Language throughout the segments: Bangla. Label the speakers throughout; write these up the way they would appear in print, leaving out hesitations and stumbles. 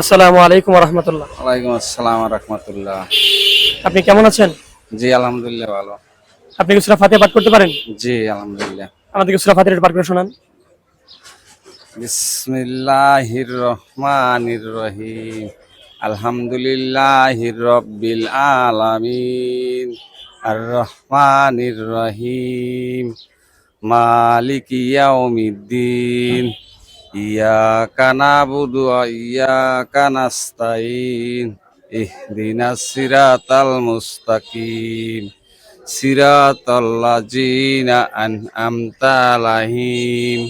Speaker 1: আসসালামু আলাইকুম ওয়া রাহমাতুল্লাহ।
Speaker 2: ওয়ালাইকুম আসসালাম ওয়া রাহমাতুল্লাহ।
Speaker 1: আপনি কেমন আছেন?
Speaker 2: জি আলহামদুলিল্লাহ ভালো।
Speaker 1: আপনি কি সূরা ফাতিহা পাঠ করতে পারেন?
Speaker 2: জি আলহামদুলিল্লাহ।
Speaker 1: আমাদেরকে সূরা ফাতিহাটা পাঠ করে শোনান।
Speaker 2: বিসমিল্লাহির রহমানির রহিম। আলহামদুলিল্লাহির রাব্বিল আলামিন। আর রহমানির রহিম। মালিকি ইয়াউমিদ্দিন। ইয়াকা নাবুদু ওয়া ইয়াকা নাস্তাইন। ইহদিনাস সিরাতাল মুস্তাকিম। সিরাতাল্লাযিনা আন'আমতা আলাইহিম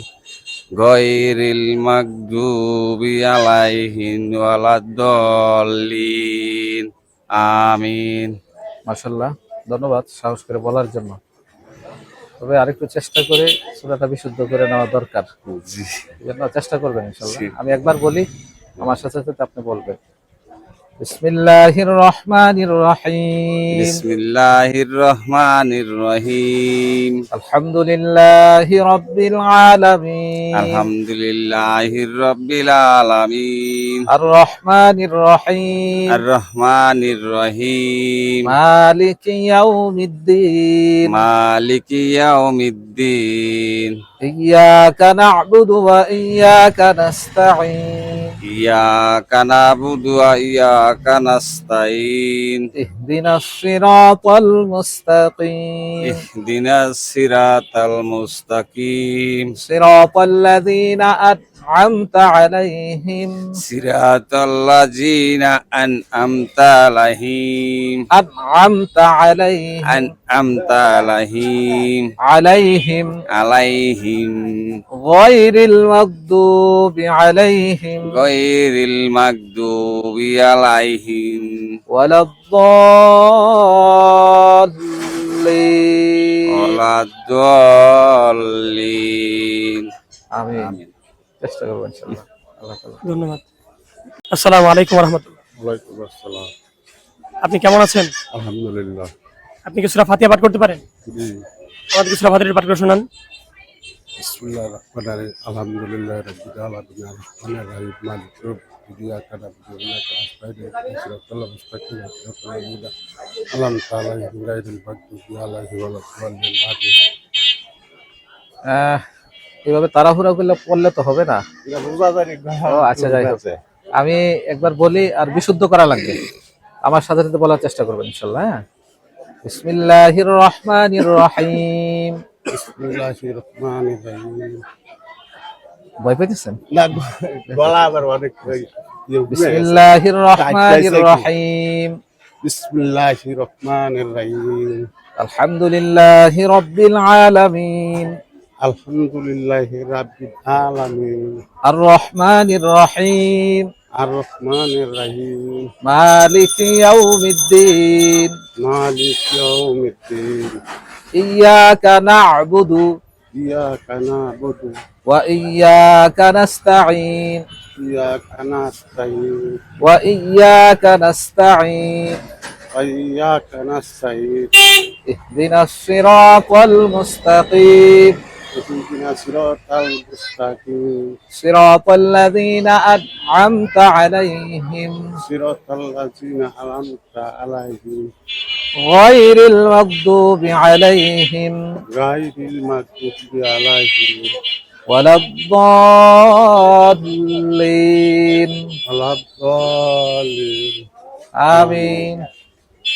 Speaker 2: গায়রিল মাগদুবি আলাইহিম ওয়ালাদ-দাল্লিন। আমিন।
Speaker 3: মাশাআল্লাহ, ধন্যবাদ সাহস করে বলার জন্য। তবে আরেকটু চেষ্টা করে সূরাটা বিশুদ্ধ করে নেওয়া দরকার।
Speaker 2: জি
Speaker 3: এজন্য চেষ্টা করবেন ইনশাআল্লাহ।
Speaker 2: জি।
Speaker 3: আমি একবার বলি, আমার সাথে সাথে আপনি বলবেন। বিসমিল্লাহির রহমানির রহিম।
Speaker 2: বিসমিল্লাহির রহমানির রহিম।
Speaker 3: আলহামদুলিল্লাহি রাব্বিল আলামিন।
Speaker 2: আলহামদুলিল্লাহির রাব্বিল আলামিন।
Speaker 3: আর রহমানির রহিম।
Speaker 2: আর রহমানির রহিম।
Speaker 3: মালিকি ইয়াউমিদ্দিন।
Speaker 2: মালিকি ইয়াউমিদ্দিন।
Speaker 3: ইয়্যাকা না'বুদু ওয়া ইয়্যাকা নাস্তাঈন।
Speaker 2: ইয়াকা নাবুদু ওয়া ইয়াকা নাস্তাইন।
Speaker 3: ইহদিনাস সিরাতাল মুস্তাকিম।
Speaker 2: ইহদিনাস সিরাতাল মুস্তাকিম।
Speaker 3: সিরাতাল্লাযীনা আন'আমতা আলাইহিম।
Speaker 2: সিরাতাল্লাযিনা আন'আমতা আলাইহিম।
Speaker 3: আন'আমতা আলাইহিম।
Speaker 2: আন'আমতা আলাইহিম।
Speaker 3: আলাইহিম
Speaker 2: আলাইহিম
Speaker 3: গায়রিল মাগদুবি আলাইহিম
Speaker 2: গায়রিল মাগদুবি আলাইহিম
Speaker 3: ওয়ালাদ-দাল্লিন।
Speaker 2: ওয়ালাদ-দাল্লিন।
Speaker 3: আমিন। চেষ্টা করব ইনশাআল্লাহ। আল্লাহ তাআলা।
Speaker 1: ধন্যবাদ। আসসালামু আলাইকুম ওয়া রাহমাতুল্লাহ।
Speaker 4: ওয়ালাইকুম আসসালাম।
Speaker 1: আপনি কেমন আছেন?
Speaker 4: আলহামদুলিল্লাহ।
Speaker 1: আপনি কি সূরা ফাতিহা পাঠ করতে পারেন?
Speaker 4: জি।
Speaker 1: আমাদেরকে সূরা ফাতিহাটা পাঠ করে শোনান।
Speaker 4: বিসমিল্লাহির রহমানির রহিম। আলহামদুলিল্লাহি রাব্বিল আলামিন। আর-রহমানির রহিম। মালিকিল ইয়উমিদ্দিন। ইয়াকা না'বুদু ওয়া ইয়াকা নাস্তাঈন। ইহদিনাস সিরাতাল মুস্তাকিম। সিরাতাল্লাযীনা আন'আমতা আলাইহিম গায়রিল মাগদুবি আলাইহিম ওয়ালাদ-দাল্লিন। আমিন।
Speaker 3: এভাবে তাড়াহুড়া করলে পড়লে তো হবে না। ও আচ্ছা, যাই হোক। আমি একবার বলি আর বিশুদ্ধ করা লাগবে। আমার সাথে সাথে বলার চেষ্টা করবেন ইনশাআল্লাহ। হ্যাঁ, বিসমিল্লাহির রহমানির রহিম।
Speaker 4: বিসমিল্লাহির রহমানির রহিম।
Speaker 3: ভয় পেতেছেন?
Speaker 4: না, গলা আবার অনেক
Speaker 3: বিসমিল্লাহির রহমানির রহিম।
Speaker 4: বিসমিল্লাহির রহমানির রহিম।
Speaker 3: আলহামদুলিল্লাহি রাব্বিল আলামিন।
Speaker 4: আলহামদুলিল্লাহি রাব্বিল আলামিন।
Speaker 3: আর রহমানির রহিম।
Speaker 4: আর রহমানির রহিম।
Speaker 3: মালিকি ইয়াউমিদ্দিন।
Speaker 4: মালিক ইয়াউমিদ্দিন।
Speaker 3: ইয়্যাকা না'বুদু
Speaker 4: ইয়াকা না'বুদু
Speaker 3: ওয়া ইয়্যাকা নাস্তাঈন।
Speaker 4: ইয়াকা নাস্তাঈন।
Speaker 3: ওয়া ইয়্যাকা নাস্তাঈন।
Speaker 4: ওয়া ইয়াকা নাস্তাঈন।
Speaker 3: ইহদিনাস সিরাতাল মুস্তাকিম।
Speaker 4: ইহদিনাস সিরাতাল মুস্তাকিম।
Speaker 3: সিরাতাল্লাযীনা আন'আমতা আলাইহিম
Speaker 4: সিরাতাল্লাযীনা আন'আমতা আলাইহিম
Speaker 3: গায়রিল মাগদুবি আলাইহিম
Speaker 4: গায়রিল মাগদুবি আলাইহিম
Speaker 3: ওয়ালাদ-দাল্লিন।
Speaker 4: ওয়ালাদ-দাল্লিন।
Speaker 3: আমিন।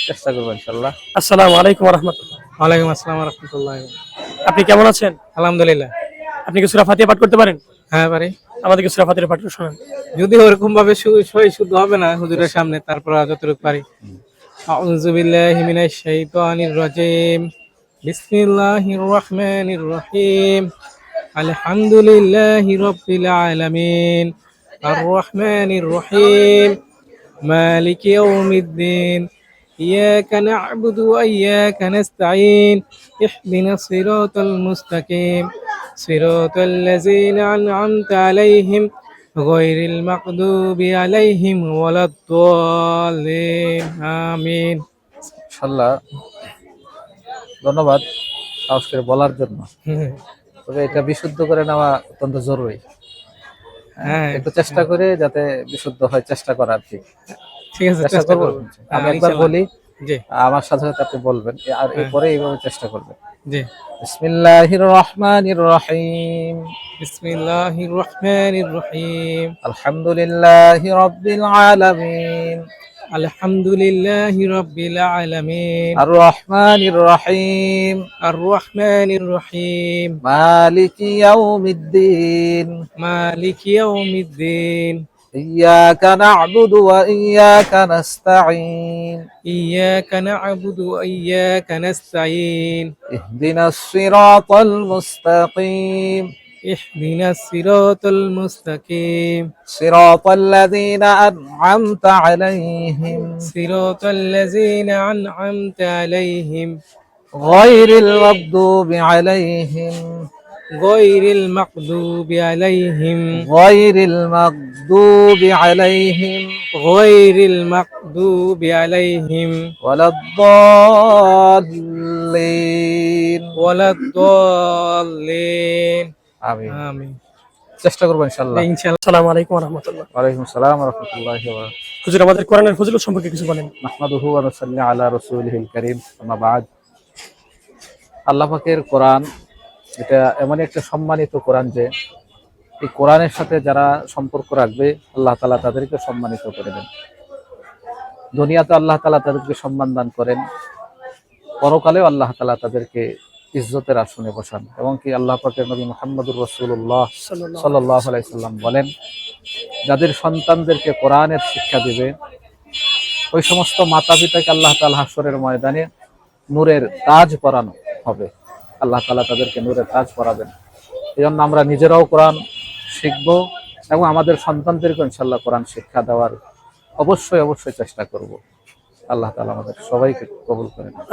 Speaker 3: চেষ্টা করব ইনশাআল্লাহ।
Speaker 1: আসসালামু আলাইকুম ওয়া রাহমাতুল্লাহ।
Speaker 5: ওয়ালাইকুম আসসালাম ওয়া রাহমাতুল্লাহি।
Speaker 1: আপনি কেমন আছেন?
Speaker 5: আলহামদুলিল্লাহ।
Speaker 1: আপনি কি সূরা ফাতিহা পাঠ করতে পারেন?
Speaker 5: হ্যাঁ পারি।
Speaker 1: আমাদেরকে সূরা ফাতিহাটা পাঠ করে শোনান।
Speaker 5: যদি ওরকম ভাবে সই শুদ্ধ হবে না হুজুরের সামনে, তারপর যতটুকু পারি। আউযু বিল্লাহি মিনাশ শাইতানির রাজীম। বিসমিল্লাহির রহমানির রহিম। আলহামদুলিল্লাহি রাব্বিল আলামিন। আর রহমানির রহিম। মালিকি ইয়াউমিদ্দিন। إياك نعبد وإياك نستعين اهدنا الصراط المستقيم صراط الذين أنعمت عليهم غير المغضوب عليهم ولا الضالين آمين.
Speaker 3: ইনশাআল্লাহ, ধন্যবাদ সাহস করে বলার জন্য। তবে এটা বিশুদ্ধ করে নেওয়া অত্যন্ত জরুরি।
Speaker 5: হ্যাঁ
Speaker 3: একটু চেষ্টা করে যাতে বিশুদ্ধ হয়, চেষ্টা করা আর কি।
Speaker 5: ঠিক আছে,
Speaker 3: চেষ্টা
Speaker 5: চেষ্টা
Speaker 3: করবো।
Speaker 5: করবো।
Speaker 3: আমি
Speaker 5: হ্যাঁ,
Speaker 3: একবার
Speaker 5: ইনশাল্লাহ।
Speaker 3: বলি,
Speaker 5: জি
Speaker 3: আমার সাথে সাথে আপনি বলবেন, আর
Speaker 5: হ্যাঁ।
Speaker 3: এরপরে এইভাবে চেষ্টা করবেন।
Speaker 5: জি।
Speaker 3: বিসমিল্লাহির রহমানির রহিম।
Speaker 5: বিসমিল্লাহির রহমানির রহিম।
Speaker 3: আলহামদুলিল্লাহি রাব্বিল আলামিন।
Speaker 5: আলহামদুলিল্লাহি রাব্বিল আলামিন।
Speaker 3: আর রহমানির রহিম।
Speaker 5: আর রহমানির রহিম।
Speaker 3: মালিকি ইয়াউমিদ্দিন।
Speaker 5: মালিকি ইয়াউমিদ্দিন।
Speaker 3: ইয়াকা না'বুদু ওয়া ইয়াকা নাস্তাঈন।
Speaker 5: إياك نعبد وإياك نستعين.
Speaker 3: ইহদিনাস সিরাতাল মুস্তাকিম।
Speaker 5: اهدنا الصراط المستقيم.
Speaker 3: সিরাতাল লাযীনা আন'আমতা আলাইহিম
Speaker 5: صراط الذين أنعمت عليهم
Speaker 3: গায়রিল মাগদুবি আলাইহিম
Speaker 5: غير المغضوب عليهم
Speaker 3: গায়রিল মাগদুবি আলাইহিম
Speaker 5: غير المغضوب عليهم
Speaker 3: ওয়ালাদ-দাল্লিন।
Speaker 5: ولا الضالين.
Speaker 3: আমিন।
Speaker 5: آمين.
Speaker 3: চেষ্টা করব ইনশাআল্লাহ।
Speaker 5: ইনশাআল্লাহ।
Speaker 1: আসসালামু আলাইকুম রহমতুল্লাহ।
Speaker 3: ওয়ালাইকুম আসসালাম ওয়া রাহমাতুল্লাহি ওয়া বারাকাতুহু।
Speaker 1: হুজুর আমাদের কোরআনের ফজিলত সম্পর্কে কিছু বলেন।
Speaker 3: নাহমাদুহু ওয়া নুসাল্লি আলা রাসূলিহিল কারীম, আম্মা বা'দ। আল্লাহ পাকের কোরআন এটা এমন একটা সম্মানিত কোরআন যে এই কোরআনের সাথে যারা সম্পর্ক রাখবে আল্লাহ তাআলা তাদেরকে সম্মানিত করে দেন। দুনিয়াতে আল্লাহ তাআলা তাদেরকে সম্মান দান করেন, পরকালেও আল্লাহ তাআলা তাদেরকে ইজ্জতের আসনে বসান। এবং কি আল্লাহ পাকের নবী মুহাম্মদুর রাসূলুল্লাহ সাল্লাল্লাহু আলাইহি সাল্লাম বলেন, যাদের সন্তানদেরকে কোরআনের শিক্ষা দিবে ওই সমস্ত মাতা পিতাকে আল্লাহ তাআলা হাশরের ময়দানে নূরের তাজ পরানো হবে। আল্লাহ তাআলা তাদেরকে নূরের তাজ পরাবেন। এই জন্য আমরা নিজেরাও কোরআন শিখবো এবং আমাদের সন্তানদেরকে ইনশাআল্লাহ কোরআন শিক্ষা দেওয়ার অবশ্যই চেষ্টা করব। আল্লাহ তাআলা আমাদের সবাইকে কবুল করেন।